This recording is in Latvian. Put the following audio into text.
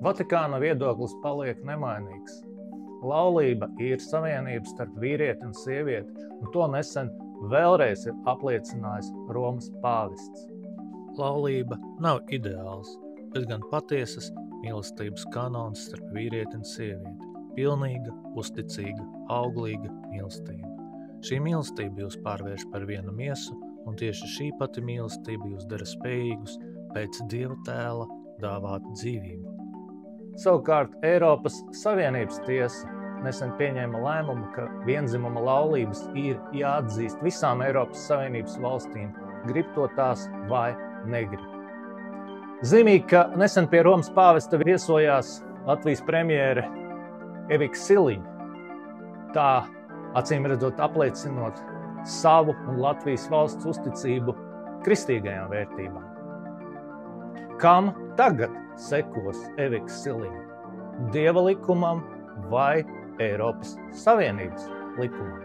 Vatikāna viedoklis paliek nemainīgs. Laulība ir savienība starp vīrieti un sievieti, un to nesen vēlreiz ir apliecinājis Romas pāvests. Laulība nav ideāls, bet gan patiesas mīlestības kanons starp vīrieti un sievieti. Pilnīga, uzticīga, auglīga mīlestība. Šī mīlestība jūs pārvērš par vienu miesu, un tieši šī pati mīlestība jūs dara spējīgus pēc Dieva tēla dāvāt dzīvību. Savukārt Eiropas Savienības tiesa nesen pieņēma lēmumu, ka vienzimuma laulības ir jāatzīst visām Eiropas Savienības valstīm, grib to tās vai negrib. Zīmīgi, ka nesen pie Romas pāvesta viesojās Latvijas premjere Evika Siliņa, tā acīm redzot apliecinot savu un Latvijas valsts uzticību kristīgajām vērtībām. Kam tagad sekos Evika Siliņa? Dieva likumam vai Eiropas Savienības likumam?